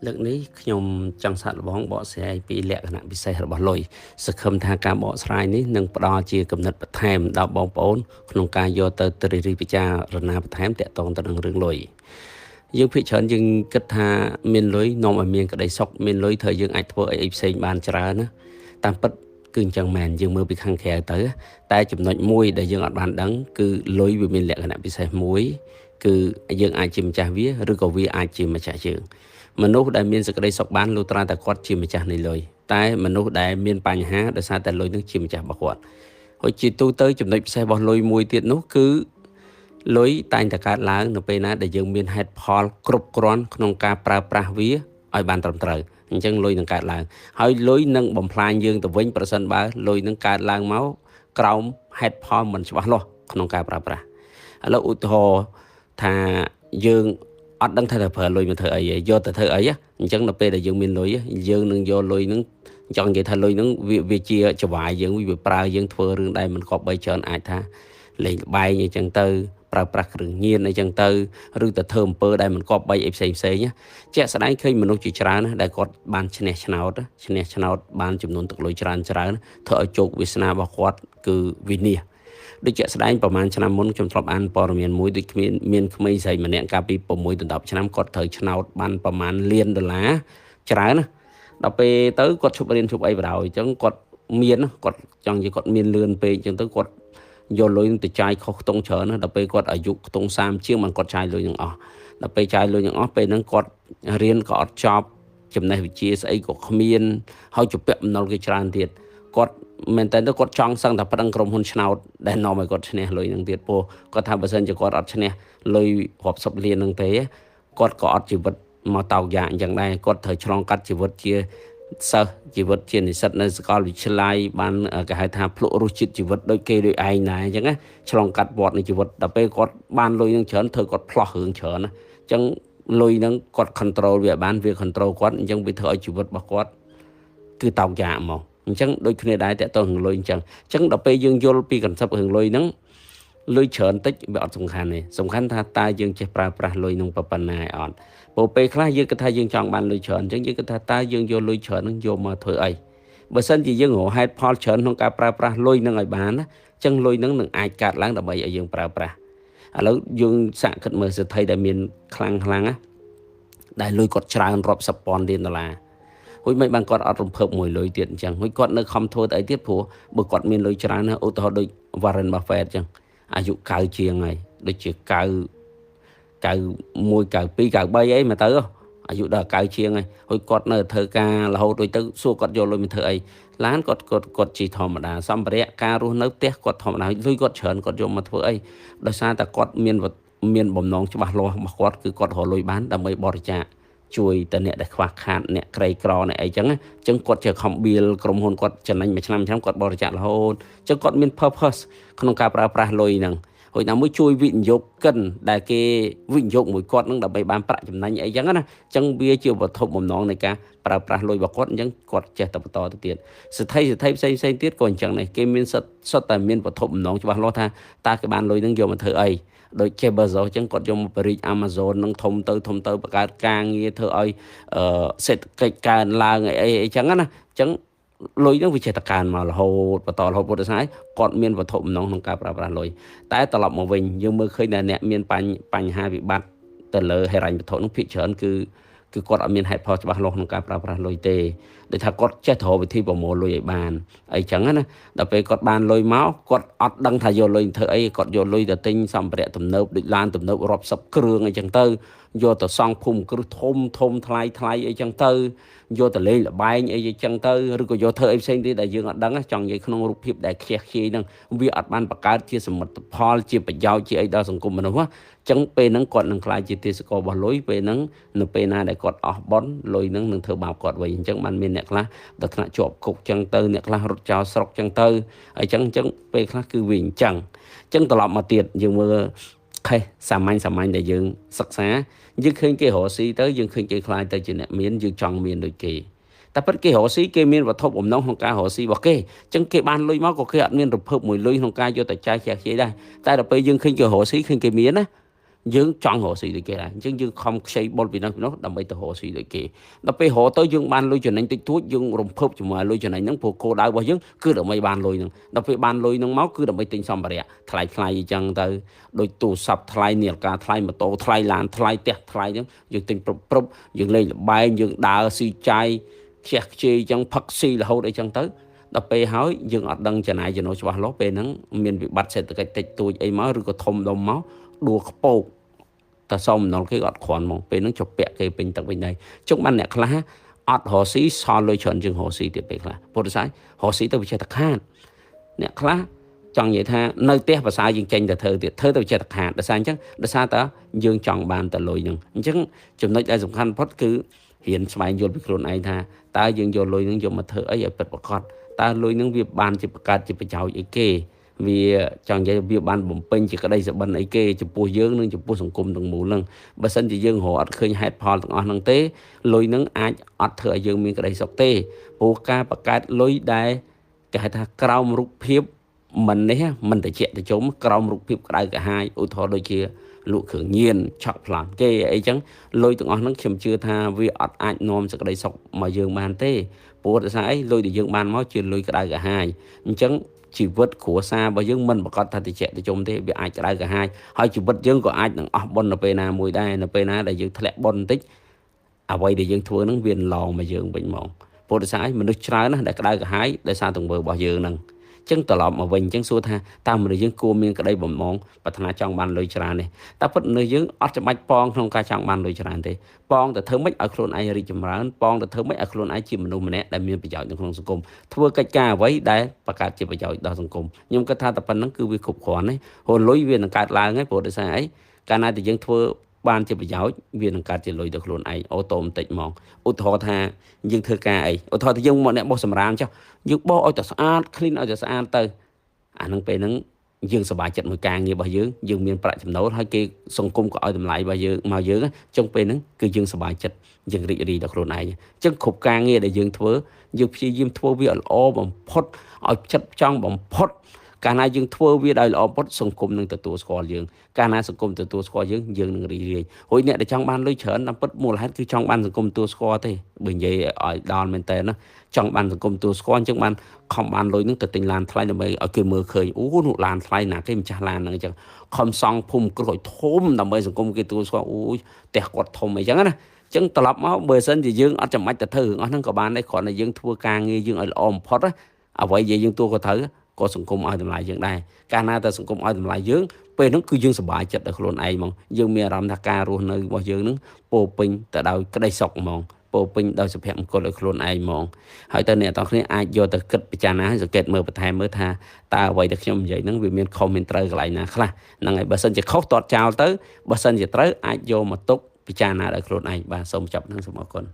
លើកនេះខ្ញុំចង់សាកល្បងបកស្រាយពីលក្ខណៈពិសេសរបស់លុយសង្ឃឹមថាការបកស្រាយនេះនឹងផ្ដល់ជាគំនិតបន្ថែមដល់បងប្អូនក្នុងការយកទៅត្រិះរិះពិចារណាបន្ថែមទាក់ទងទៅនឹងរឿងលុយយើងភាគច្រើនយើងគិតថាមានលុយនាំឲ្យមានក្តីសុខមានលុយធ្វើយើងអាចធ្វើអីផ្សេងបានច្រើនណាតាមពិតគឺអញ្ចឹងមែនយើងមើលពីខាងក្រៅទៅតែចំណុចមួយដែលយើងអត់បានដឹងគឺលុយវាមានលក្ខណៈពិសេសមួយគឺយើងអាចជាម្ចាស់វាឬក៏វាអាចជាម្ចាស់យើងមនុស្សដែលមានសេចក្តីសុខបានលុះត្រាតែគាត់ជាម្ចាស់នៃលុយតែមនុស្សដែលមានបញ្ហាដោយសារតែលុយនឹងជាម្ចាស់របស់គាត់ហើយជាទូទៅចំណុចពិសេសរបស់លុយមួយទៀតនោះគឺលុយតែងតែកើតឡើងនៅពេលណាដែលយើងមានហេតុផលគ្រប់គ្រាន់ក្នុងការប្រើប្រាស់វាឲ្យបានត្រឹមត្រូវអញ្ចឹងលុយនឹងកើតឡើងហើយលុយនឹងបំផ្លាញយើងទៅវិញប្រសិនបើលុយនឹងកើតឡើងមកក្រោមហេតុផលមិនច្បាស់លាស់ក្នុងការប្រើប្រាស់ឥឡូវឧទាហរណ៍ថាយើងអត់ដឹងថាប្រើលុយមកធ្វើអីយកទៅធ្វើអីអញ្ចឹងនៅពេលដែលយើងមានលុយយើងនឹងយកលុយនឹងចង់និយាយថាលុយនឹងវាជាចវាយយើងវាប្រើយើងធ្វើរឿងដែលមិនគប្បីច្រើនអាចថាលេងល្បែងអីចឹងទៅប្រើប្រាស់គ្រឿងញៀនអីចឹងទៅឬទៅធ្វើអំពើដែលមិនគប្បីអីផ្សេងជាក់ស្ដែងឃើញមនុស្សជាច្រើនណាដែលគាត់បានឈ្នះឆ្នោតបានចំនួនទឹកលុយច្រើនធ្វើឲ្យជោគវាសនារបស់គាត់គឺវិនិច្ឆ័យដូចជាស្ដែងប្រហែលឆ្នាំមុនខ្ញុំធ្លាប់អានព័ត៌មានមួយដូចមានក្មេងស្រីម្នាក់កាលពី6ដល់10ឆ្នាំគាត់ត្រូវឆ្នោតបានប្រហែលលានដុល្លារច្រើនណាដល់ពេលទៅគាត់ឈប់រៀនឈប់អីបណ្ដោយអញ្ចឹងគាត់ចង់និយាយគាត់មានលឿនពេកអញ្ចឹងទៅគាត់យកលុយទៅចាយខុសខ្ទង់ច្រើនណាដល់ពេលគាត់អាយុខ្ទង់30ជាងមិនគាត់ចាយលុយនឹងអស់ដល់ពេលចាយលុយនឹងអស់ពេលហ្នឹងគាត់រៀនក៏អត់ចប់ចំណេះវិជ្ជាស្អីក៏គ្មានហើយជាពាក់បំណុលគេច្រើនទៀតគាត់មែនតើគាត់ចង់សឹងតែប្តឹងក្រុមហ៊ុនឆ្នោតដែលនាំឲ្យគាត់ឈ្នះលុយនឹងទៀតពោះគាត់ថាបើសិនជាគាត់អត់ឈ្នះលុយរាប់សិបលាននឹងទេគាត់ក៏អត់ជីវិតមកតោកយ៉ាអញ្ចឹងដែរគាត់ត្រូវឆ្លងកាត់ជីវិតជាសិស្សជីវិតជានិស្សិតនៅសាកលវិទ្យាល័យបានគេហៅថាភ្លក់រសជាតិជីវិតដូចគេដូចឯងដែរអញ្ចឹងណាឆ្លងកាត់វដ្តនៃជីវិតដល់ពេលគាត់បានលុយនឹងច្រើនធ្វើគាត់ផ្លោះរឿងច្រើនណាអញ្ចឹងលុយនឹងគាត់ control វាបានវា control គាត់អញ្ចឹងវាធ្វើឲ្យជីវិតរបស់គាត់គឺតោកយ៉ាហ្មងអញ្ចឹងដូចគ្នាដែរតើតើរឿងលុយអញ្ចឹងដល់ពេលយើងយល់ពី concept រឿងលុយហ្នឹងលុយច្រើនតិចវាអត់សំខាន់ទេសំខាន់ថាតើយើងចេះប្រើប្រាស់លុយនឹងប៉ុណ្ណាអត់ព្រោះពេលខ្លះយើងគិតថាយើងចង់បានលុយច្រើនអញ្ចឹងយើងគិតថាតើយើងយកលុយច្រើនហ្នឹងយកមកធ្វើអីបើសិនជាយើងរកហេតុផលច្រើនក្នុងការប្រើប្រាស់លុយហ្នឹងឲ្យបានណាអញ្ចឹងលុយហ្នឹងនឹងអាចកើតឡើងដើម្បីឲ្យយើងប្រើប្រាស់ឥឡូវយើងសាកគិតមើលសេដ្ឋីដែលមានខ្លាំងណាដែលលុយគាត់ច្រើនរាប់សិបពាន់លានដុល្លារហួយមិនបានគាត់អត់រំភើបមួយលុយទៀតអញ្ចឹងហួយគាត់នៅខំធ្វើទៅអីទៀតព្រោះបើគាត់មានលុយច្រើនណាឧទាហរណ៍ដូច Warren Buffett អញ្ចឹងអាយុ90ជាងហើយដូចជា91 92 93អីមកទៅអាយុដល់90ជាងហើយហួយគាត់នៅធ្វើការរហូតដូចទៅសួរគាត់យកលុយមកធ្វើអីឡានគាត់ជីធម្មតាសម្ភារៈការរស់នៅផ្ទះគាត់ធម្មតាលុយគាត់ច្រើនគាត់យកមកធ្វើអីដោយសារតែគាត់មានបំណងច្បាស់លាស់របស់គាត់គឺគាត់រកលុយបានដើម្បីបរិច្ចាគជួយទៅអ្នកដែលខ្វះខាតអ្នកក្រីក្រអ្នកអីចឹងគាត់ជាខំបៀលក្រុមហ៊ុនគាត់ចំណេញមួយឆ្នាំគាត់បរិច្ចាគរហូតចឹងគាត់មាន purpose ក្នុងការប្រើប្រាស់លុយហ្នឹងហើយណាមួយជួយវិនិយោគិនដែលគេវិនិយោគមួយគាត់នឹងដើម្បីបានប្រាក់ចំណេញអីចឹងណាចឹងវាជាវត្ថុបំណងនៃការប្រើប្រាស់លុយរបស់គាត់អញ្ចឹងគាត់ចេះតែបន្តទៅទៀតសេដ្ឋីផ្សេងទៀតក៏អញ្ចឹងដែរគេមានសុទ្ធតែមានវត្ថុបំណងច្បាស់លាស់ថាតើគេបានលុយនឹងយកមកធ្វើអីដូច Jeff Bezos អញ្ចឹងគាត់យកមកបរិយា Amazon នឹងធំទៅបង្កើតការងារធ្វើឲ្យសេដ្ឋកិច្ចកើនឡើងអីចឹងណាអញ្ចឹងលុយនឹងវាចេះតែកើនមករហូតបន្តរហូតពុទ្ធសាសនាគាត់មានវត្ថុបំណងក្នុងការប្រើប្រាស់លុយតែត្រឡប់មកវិញយើងមើលឃើញតែអ្នកមានបញ្ហាវិបត្តិទៅលើហិរញ្ញវត្ថុនឹងភាគច្រើនគឺគាត់អត់មានហេតុផលច្បាស់លាស់ក្នុងការប្រើប្រាស់លុយទេដូចថាគាត់ចេះរកវិធីប្រមូលលុយឲ្យបានអីចឹងណាដល់ពេលគាត់បានលុយមកគាត់អត់ដឹងថាយកលុយធ្វើអីគាត់យកលុយទៅទិញសម្ភារៈទំនើបដូចឡានទំនើបរាប់សិបគ្រឿងអីចឹងទៅយកទៅសង់ភូមិគ្រឹះធំថ្លៃអីចឹងទៅយកទៅលេងល្បែងអីចឹងទៅឬក៏យកធ្វើអីផ្សេងទៀតដែលយើងអត់ដឹងចង់និយាយក្នុងរូបភាពដែលខ្ជះខ្ជាយហ្នឹងវាអត់បានបង្កើតជាសមិទ្ធផលជាប្រយោជន៍ជាអីដល់សង្គមមនុស្សចឹងពេលហ្នឹងគាត់នឹងខ្លាចជាទេសកលរបស់លុយពេលហ្នឹងនៅពេលណាដែលគាត់អស់បន់លុយហ្នឹងនឹងធ្វើបាបគាត់វិញអញ្ចឹងបានមានអ្នកខ្លះដល់ថ្នាក់ជាប់គុកចឹងទៅអ្នកខ្លះរត់ចោលស្រុកចឹងទៅអញ្ចឹងពេលខ្លះគឺវាអញ្ចឹងត្រឡប់មកទៀតយើងមើលខេសសាមញ្ញដែលយើងសិក្សាយើងឃើញគេរកស៊ីទៅយើងឃើញគេខ្លាចទៅជាអ្នកមានយើងចង់មានដូចគេតែពិតគេរកស៊ីគេមានវត្ថុបំណងក្នុងការរកស៊ីរបស់គេអញ្ចឹងគេបានលុយមកក៏គេអត់មានរំភើបមួយលុយក្នុងការយកទៅចាយខ្ជះខ្ជាយដែរតែដល់ពេលយើងឃើញគេរកស៊ីឃើញគេមានណា យើងចង់រកស៊ីដូចគេដែរអញ្ចឹងយើងខំខ្ចីបុលពីនោះដើម្បីទៅរកស៊ីដូចគេដល់ពេលរកទៅយើងបានលុយចំណេញតិចតួចយើងរំភើបជាមួយលុយចំណេញហ្នឹងព្រោះគោលដៅរបស់យើងគឺដើម្បីបានលុយហ្នឹងដល់ពេលបានលុយហ្នឹងមកគឺដើម្បីទិញសម្ភារៈថ្លៃអញ្ចឹងទៅដូចទូរស័ព្ទថ្លៃនាឡិកាថ្លៃម៉ូតូថ្លៃឡានថ្លៃផ្ទះថ្លៃអញ្ចឹងយើងទិញគ្រប់យើងលេងល្បែងយើងដើរស៊ីចាយខ្ជះខ្ជាយអញ្ចឹងផឹកស៊ីរហូតអីចឹងទៅដល់ពេលហើយយើងអត់ដឹងចំណាយចំណូលច្បាស់លាស់ពេលហ្នឹងមានវិបត្តិសេដ្ឋកិច្ចតិចតួចអីមកឬក៏ធំដុំមកដួលខ្ពកតែសុំម្ដងគេអត់គ្រាន់មកពេលហ្នឹងជពាក់គេពេញទឹកពេញដីជុំបានអ្នកខ្លះអត់រកស៊ីសល់លុយច្រើនជាងរកស៊ីទៀតពេលខ្លះពុទ្ធសាសនារកស៊ីទៅវាចេះតែខាតអ្នកខ្លះចង់និយាយថានៅផ្ទះភាសាយើងចេញទៅធ្វើទៀតធ្វើទៅចេះតែខាតដោយសារអញ្ចឹងដោយសារតែយើងចង់បានតែលុយហ្នឹងអញ្ចឹងចំណុចដែលសំខាន់បំផុតគឺរៀនស្វែងយល់ពីខ្លួនឯងថាតើយើងយកលុយហ្នឹងយកមកធ្វើអីឲ្យពិតប្រាកដតើលុយហ្នឹងវាបានជាបង្កើតជាប្រយោជន៍អីគេវាចង់និយាយវាបានបំពេញជាក្តីសុបិនអីគេចំពោះយើងនិងចំពោះសង្គមទាំងមូលហ្នឹងបើសិនជាយើងរកអត់ឃើញហេតុផលទាំងអស់ហ្នឹងទេលុយហ្នឹងអាចអត់ធ្វើឲ្យយើងមានក្តីសុខទេព្រោះការបង្កើតលុយដែលគេហៅថាក្រោមរូបភាពមិននេះមិនតិចទៅជុំក្រោមរូបភាពក្តៅកាហាយឧទាហរណ៍ដូចជាលក់គ្រឿងញៀនឆក់ប្លន់គេអីចឹងលុយទាំងអស់ហ្នឹងខ្ញុំជឿថាវាអត់អាចនាំសេចក្តីសុខមកយើងបានទេព្រោះដោយសារអីលុយដែលយើងបានមកជាលុយក្តៅកាហាយអញ្ចឹងជីវិតគ្រួសាររបស់យើងមិនប្រកាសថាតិចទៅជុំទេវាអាចក្តៅកាហាយហើយជីវិតយើងក៏អាចនឹងអស់បុណ្យនៅពេលណាមួយដែរនៅពេលណាដែលយើងធ្លាក់បុណ្យបន្តិចអ្វីដែលយើងធ្វើហ្នឹងវាឡងមកយើងវិញមកព្រោះដោយសារអីមនុស្សច្រើនណាស់ដែលក្តៅកាហាយដោយសារទង្វើរបស់យើងហ្នឹងចឹងត្រឡប់មកវិញចឹងសួរថាតើមនុស្សយើងគួរមានក្តីបំណងប្រាថ្នាចង់បានលុយច្រើននេះតែពិតមនុស្សយើងអត់ចាំបាច់ប៉ងក្នុងការចង់បានលុយច្រើនទេប៉ងទៅធ្វើម៉េចឲ្យខ្លួនឯងរីកចម្រើនប៉ងទៅធ្វើម៉េចឲ្យខ្លួនឯងជាមនុស្សម្នាក់ដែលមានប្រយោជន៍នៅក្នុងសង្គមធ្វើកិច្ចការអ្វីដែលបង្កើតជាប្រយោជន៍ដល់សង្គមខ្ញុំគិតថាតែប៉ុណ្្នឹងគឺវាគ្រប់គ្រាន់ទេព្រោះលុយវានឹងកើតឡើងហើយព្រោះដោយសារអីកាលណាតែយើងធ្វើបានជាប្រយោជន៍វានឹងកើតជាលុយទៅខ្លួនឯងអូតូម៉ាទិកហ្មងឧទាហរណ៍ថាយើងធ្វើការអីឧទាហរណ៍ថាយើងមកអ្នកបោះសម្រាមចុះយើងបោះឲ្យតែស្អាត clean ឲ្យតែស្អាតទៅអាហ្នឹងពេលហ្នឹងយើងសប្បាយចិត្តមួយការងាររបស់យើងមានប្រាក់ចំណូលហើយគេសង្គមក៏ឲ្យតម្លៃរបស់យើងមកយើងចឹងពេលហ្នឹងគឺយើងសប្បាយចិត្តយើងរីករាយដល់ខ្លួនឯងចឹងគ្រប់ការងារដែលយើងធ្វើយើងព្យាយាមធ្វើវាល្អបំផុតឲ្យចិត្តចង់បំផុតកាលណាយើងធ្វើវាដោយល្អបំផុតសង្គមនឹងទទួលស្គាល់យើងកាលណាសង្គមទទួលស្គាល់យើងនឹងរីករាយហើយអ្នកដែលចង់បានលុយច្រើនតាមពិតមូលហេតុគឺចង់បានសង្គមទទួលស្គាល់ទេបើនិយាយឲ្យដល់មែនតើណាចង់បានសង្គមទទួលស្គាល់អញ្ចឹងបានខំបានលុយនឹងទៅទិញឡានថ្លៃដើម្បីឲ្យគេមើលឃើញអូនោះឡានថ្លៃណាគេម្ចាស់ឡានហ្នឹងអញ្ចឹងខំសង់ភូមិគ្រោះឲ្យធំដើម្បីសង្គមគេទទួលស្គាល់អូយផ្ទះគាត់ធំអីចឹងណាចឹងត្រឡប់មកបើសិនជាយើងអត់ចាំបាច់ទៅធ្វើរឿងអស់ហ្នឹងក៏បានដែរគ្រាន់តែយើងធ្វើការងារយើងឲ្យល្អបំផុតអ្វីដែលយើងទួក៏ត្រូវក៏សង្គមឲ្យតម្លៃយើងដែរកាលណាតែសង្គមឲ្យតម្លៃយើងពេលហ្នឹងគឺយើងសប្បាយចិត្តដល់ខ្លួនឯងហ្មងយើងមានអារម្មណ៍ថាការរស់នៅរបស់យើងហ្នឹងពោពេញទៅដោយក្តីសុខហ្មងពោពេញដោយសុភមង្គលឲ្យខ្លួនឯងហ្មងហើយតើអ្នកទាំងគ្នាអាចយកទៅគិតពិចារណាសង្កេតមើលបន្ថែមមើលថាតើអ្វីដែលខ្ញុំនិយាយហ្នឹងវាមានខុសមានត្រូវកន្លែងណាខ្លះហ្នឹងហើយបើសិនជាខុសតតចោលទៅបើសិនជាត្រូវអាចយកមកទុកពិចារណាដល់ខ្លួនឯងបាទសូមចាប់នឹងសូមអរគុណ